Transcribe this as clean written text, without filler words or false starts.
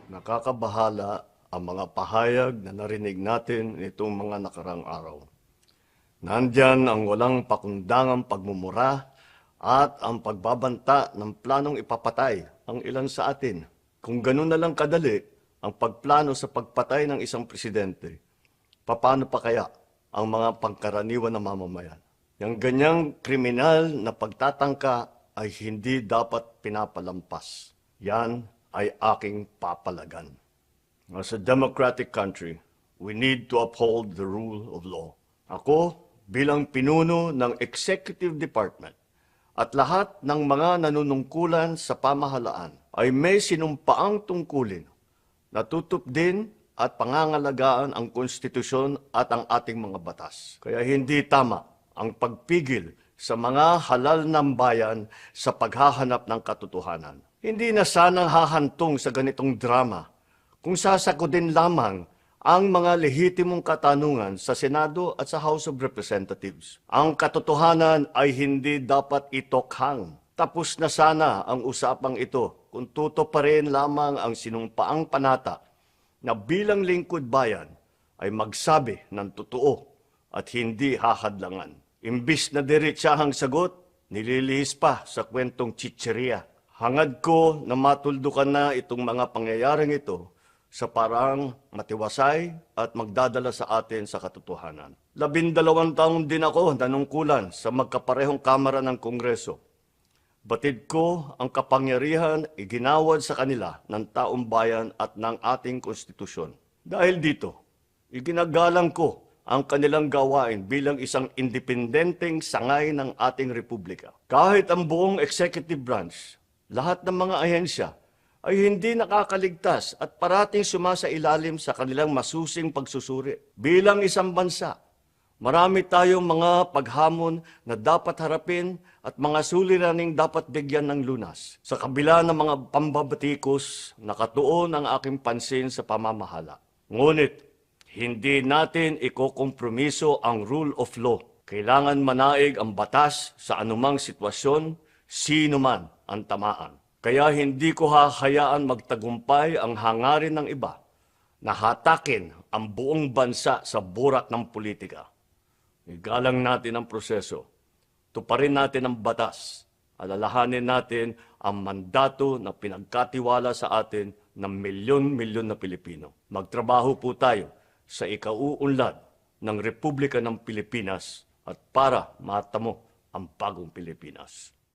Nakakabahala ang mga pahayag na narinig natin nitong mga nakarang araw. Nandyan ang walang pakundangang pagmumura at ang pagbabanta ng planong ipapatay ang ilan sa atin. Kung ganun na lang kadali ang pagplano sa pagpatay ng isang presidente, paano pa kaya ang mga pangkaraniwan na mamamayan? Yung ganyang kriminal na pagtatangka ay hindi dapat pinapalampas. Yan ay aking papalagan. As a democratic country, we need to uphold the rule of law. Ako, bilang pinuno ng Executive Department at lahat ng mga nanunungkulan sa pamahalaan ay may sinumpaang tungkulin na tutupdin at pangangalagaan ang konstitusyon at ang ating mga batas. Kaya hindi tama ang pagpigil sa mga halal ng bayan sa paghahanap ng katotohanan. Hindi na sana hahantong sa ganitong drama kung sasagutin lamang ang mga lehitimong katanungan sa Senado at sa House of Representatives. Ang katotohanan ay hindi dapat itokhang. Tapos na sana ang usapang ito kung tutuparin lamang ang sinumpaang panata na bilang lingkod bayan ay magsabi ng totoo at hindi hahadlangan. Imbis na diretsahang sagot, nililihis pa sa kwentong chicheria. Hangad ko na matuldukan na itong mga pangyayaring ito sa parang matiwasay at magdadala sa atin sa katotohanan. 12 taon din ako nanungkulan sa magkaparehong kamara ng Kongreso. Batid ko ang kapangyarihan iginawad sa kanila ng taong bayan at ng ating konstitusyon. Dahil dito, iginagalang ko ang kanilang gawain bilang isang independenteng sangay ng ating republika. Kahit ang buong executive branch, lahat ng mga ahensya ay hindi nakakaligtas at parating sumasailalim sa kanilang masusing pagsusuri. Bilang isang bansa, marami tayong mga paghamon na dapat harapin at mga suliraning dapat bigyan ng lunas. Sa kabila ng mga pambabatikos, nakatuon ang aking pansin sa pamamahala. Ngunit, hindi natin ikokompromiso ang rule of law. Kailangan manaig ang batas sa anumang sitwasyon, sino man ang tamaan. Kaya hindi ko hahayaan magtagumpay ang hangarin ng iba na hatakin ang buong bansa sa burak ng politika. Igalang natin ang proseso. Tuparin natin ang batas. Alalahanin natin ang mandato na pinagkatiwala sa atin ng milyon-milyon na Pilipino. Magtrabaho po tayo sa ikauunlad ng Republika ng Pilipinas at para matamo ang bagong Pilipinas.